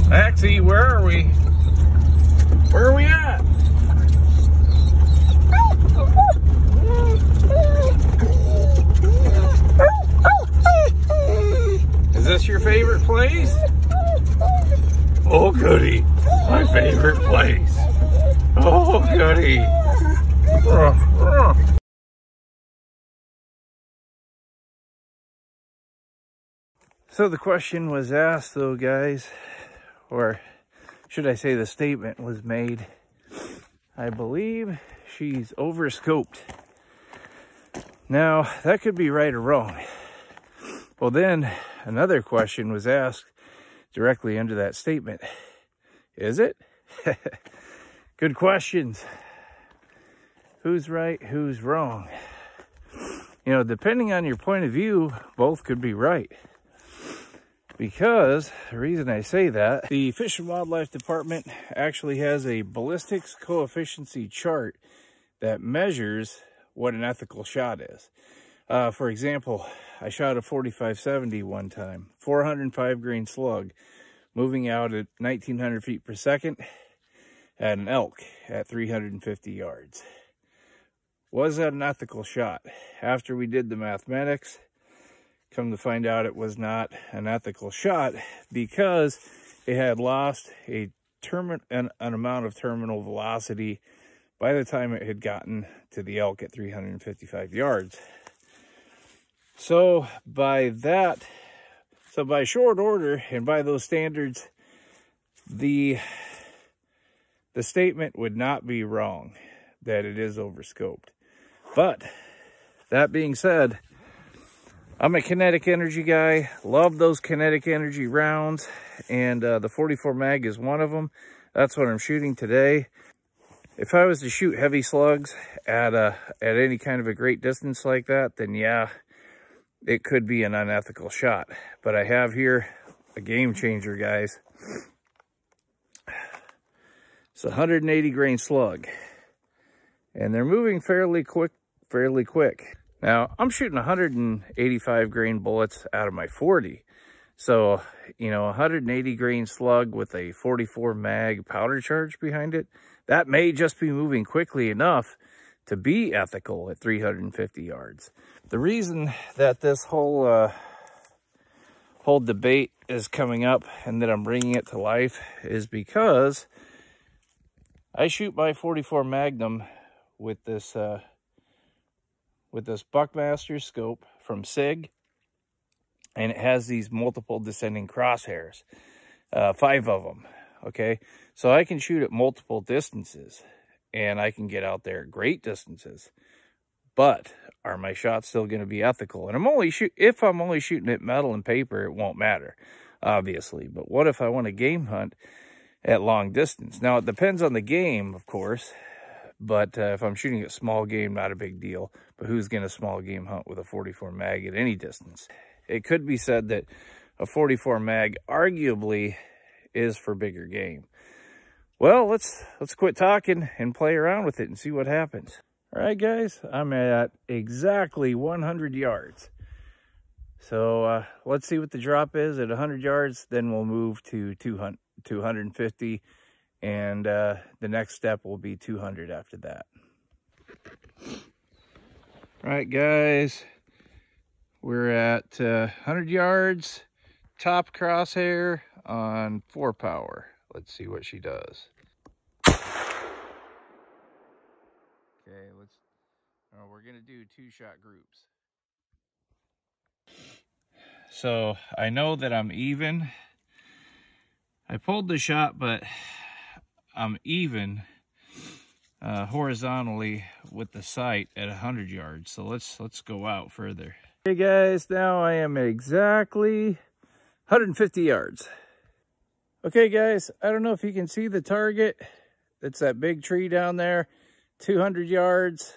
Maxie, where are we? Where are we at? Is this your favorite place? Oh, goody. My favorite place. Oh, goody. So the question was asked, though, guys, or should I say the statement was made. I believe she's overscoped. Now, that could be right or wrong. Well, then another question was asked directly under that statement. Is it? Good questions. Who's right, who's wrong? You know, depending on your point of view, both could be right. Because, the reason I say that, the Fish and Wildlife Department actually has a ballistics coefficient chart that measures what an ethical shot is. For example, I shot a 45-70 one time, 405 grain slug, moving out at 1900 feet per second at an elk at 350 yards. Was that an ethical shot? After we did the mathematics, come to find out it was not an ethical shot because it had lost an amount of terminal velocity by the time it had gotten to the elk at 355 yards. So by short order and by those standards, the statement would not be wrong that it is overscoped. But that being said, I'm a kinetic energy guy, love those kinetic energy rounds, and the 44 mag is one of them. That's what I'm shooting today. If I was to shoot heavy slugs at any kind of a great distance like that, then yeah, it could be an unethical shot. But I have here a game changer, guys. It's a 180 grain slug, and they're moving fairly quick. Now, I'm shooting 185 grain bullets out of my 40. So, you know, 180 grain slug with a 44 mag powder charge behind it, that may just be moving quickly enough to be ethical at 350 yards. The reason that this whole debate is coming up and that I'm bringing it to life is because I shoot my 44 Magnum with this Buckmaster scope from SIG, and it has these multiple descending crosshairs, 5 of them. Okay, so I can shoot at multiple distances, and I can get out there at great distances. But are my shots still going to be ethical? And if I'm only shooting at metal and paper, it won't matter, obviously. But what if I want to game hunt at long distance? Now, it depends on the game, of course. But if I'm shooting at small game, not a big deal. But who's going to small game hunt with a 44 mag at any distance? It could be said that a 44 mag arguably is for bigger game. Well, let's quit talking and play around with it and see what happens. All right, guys, I'm at exactly 100 yards. So let's see what the drop is at 100 yards. Then we'll move to 250. And the next step will be 200 after that. All right, guys, we're at 100 yards, top crosshair on 4 power. Let's see what she does. Okay, we're gonna do 2-shot groups. So I know that I'm even. I pulled the shot, but I'm even horizontally with the sight at 100 yards. So let's go out further. Hey guys, now I am exactly 150 yards. Okay guys, I don't know if you can see the target. It's that big tree down there, 200 yards.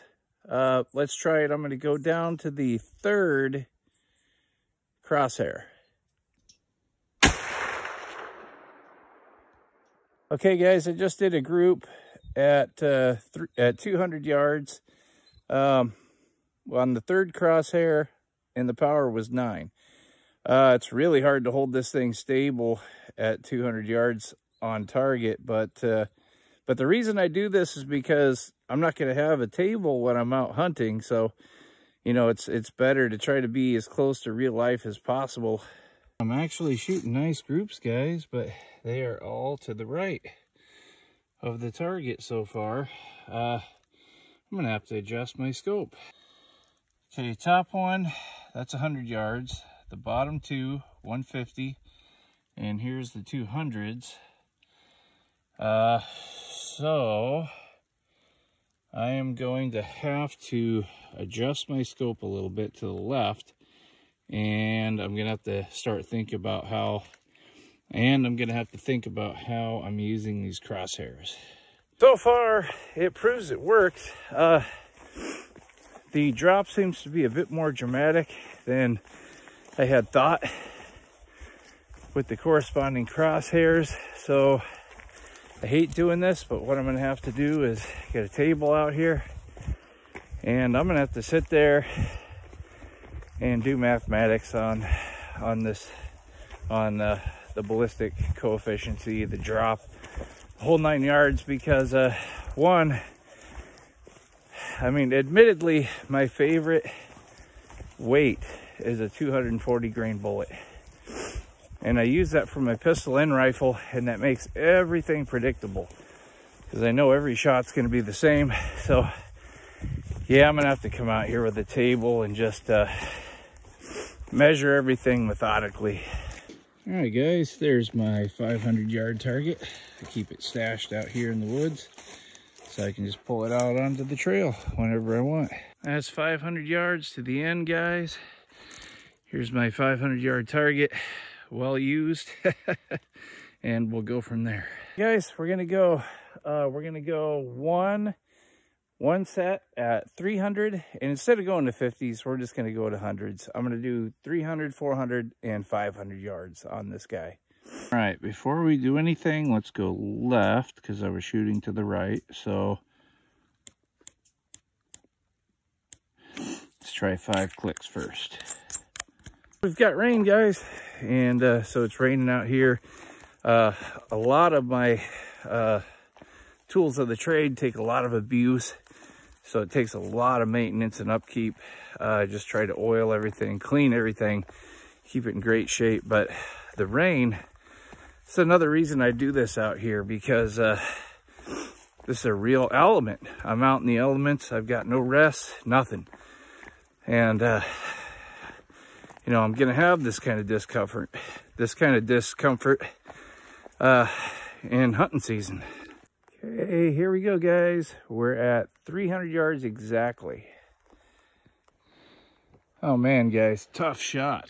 Let's try it. I'm going to go down to the 3rd crosshair. Okay, guys, I just did a group at 200 yards. On the 3rd crosshair, and the power was 9. It's really hard to hold this thing stable at 200 yards on target, but the reason I do this is because I'm not going to have a table when I'm out hunting, so you know, it's better to try to be as close to real life as possible. I'm actually shooting nice groups, guys, but they are all to the right of the target so far. I'm going to have to adjust my scope. Okay, top one, that's 100 yards. The bottom two, 150. And here's the 200s. So I am going to have to adjust my scope a little bit to the left. And I'm going to have to start thinking about how, I'm using these crosshairs. So far, it proves it works. The drop seems to be a bit more dramatic than I had thought with the corresponding crosshairs. So I hate doing this, but what I'm going to have to do is get a table out here, and I'm going to have to sit there and do mathematics on the ballistic coefficient, the drop, the whole 9 yards, because one, I mean, admittedly, my favorite weight is a 240 grain bullet, and I use that for my pistol and rifle, and that makes everything predictable because I know every shot's going to be the same. So yeah, I'm gonna have to come out here with a table and just measure everything methodically. All right, guys, there's my 500 yard target. I keep it stashed out here in the woods so I can just pull it out onto the trail whenever I want. That's 500 yards to the end, guys. Here's my 500 yard target, well used, and we'll go from there. Guys, we're gonna go one set at 300, and instead of going to 50s, we're just gonna go to hundreds. I'm gonna do 300, 400, and 500 yards on this guy. All right, before we do anything, let's go left because I was shooting to the right. So let's try 5 clicks first. We've got rain, guys, and so it's raining out here. A lot of my tools of the trade take a lot of abuse, so it takes a lot of maintenance and upkeep. Just try to oil everything, clean everything, keep it in great shape. But the rain, it's another reason I do this out here, because this is a real element. I'm out in the elements. I've got no rest, nothing. And you know, I'm gonna have this kind of discomfort in hunting season. Okay, here we go, guys. We're at 300 yards exactly. Oh man, guys, tough shot.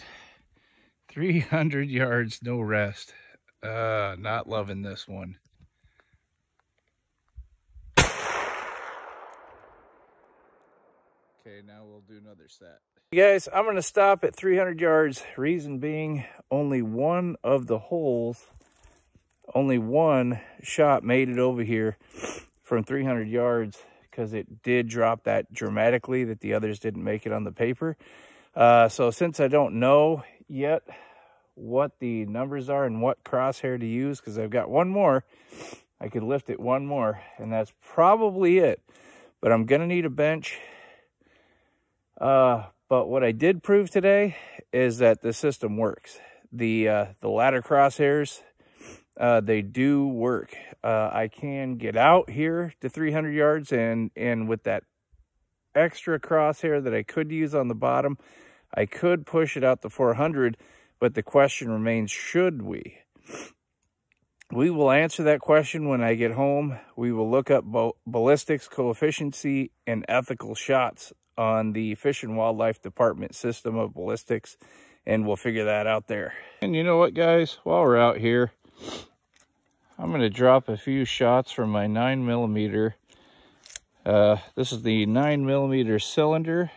300 yards, no rest. Not loving this one. Okay, now we'll do another set. Guys, I'm gonna stop at 300 yards. Reason being, only one of the holes, only one shot made it over here from 300 yards, because it did drop that dramatically that the others didn't make it on the paper. So since I don't know yet what the numbers are and what crosshair to use, because I've got one more, I could lift it one more, and that's probably it. But I'm gonna need a bench. But what I did prove today is that the system works. The ladder crosshairs, they do work. I can get out here to 300 yards, and with that extra crosshair that I could use on the bottom, I could push it out to 400, but the question remains, should we? We will answer that question when I get home. We will look up ballistics, coefficiency, and ethical shots on the Fish and Wildlife Department system of ballistics, and we'll figure that out there. And you know what, guys? While we're out here, I'm going to drop a few shots from my 9mm. This is the 9mm cylinder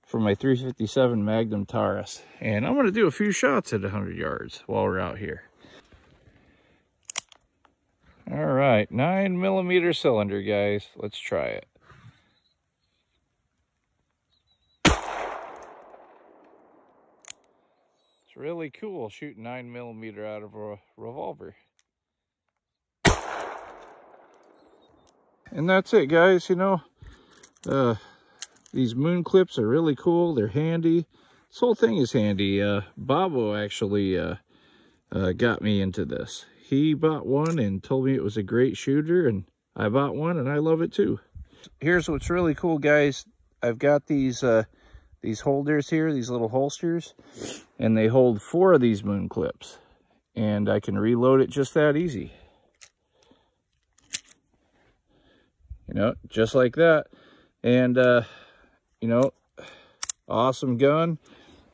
from my 357 Magnum Taurus, and I'm going to do a few shots at 100 yards while we're out here. All right, 9mm cylinder, guys. Let's try it. It's really cool shooting 9mm out of a revolver. And that's it, guys. You know, these moon clips are really cool. They're handy. This whole thing is handy. Bobo actually got me into this. He bought one and told me it was a great shooter, and I bought one and I love it too. Here's what's really cool, guys. I've got these holders here, these little holsters, and they hold 4 of these moon clips, and I can reload it just that easy. You know, just like that. And you know, awesome gun.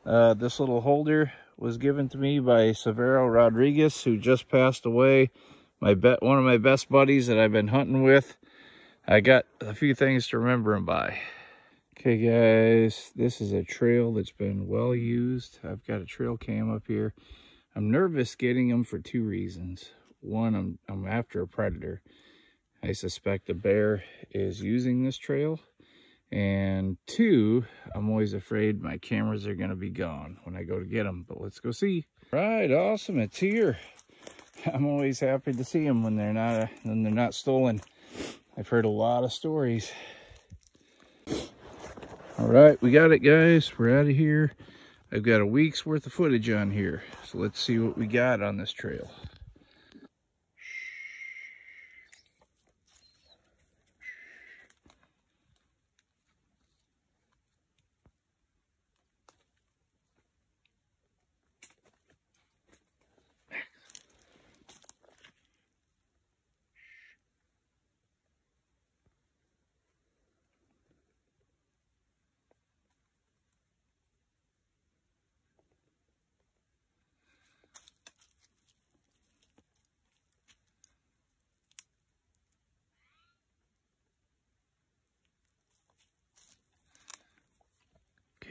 This little holder was given to me by Severo Rodriguez, who just passed away. One of my best buddies that I've been hunting with. I got a few things to remember him by. Okay, guys, this is a trail that's been well used. I've got a trail cam up here. I'm nervous getting them for 2 reasons. One, I'm after a predator. I suspect a bear is using this trail. And 2, I'm always afraid my cameras are going to be gone when I go to get them. But let's go see. Right, awesome, it's here. I'm always happy to see them when they're not stolen. I've heard a lot of stories. All right, we got it, guys. We're out of here. I've got a week's worth of footage on here. So let's see what we got on this trail.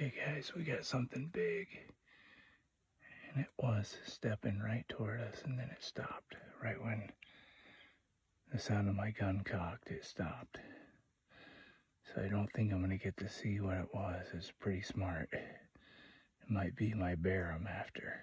Okay, guys, we got something big. And it was stepping right toward us, and then it stopped. Right when the sound of my gun cocked, it stopped. So I don't think I'm going to get to see what it was. It's pretty smart. It might be my bear I'm after.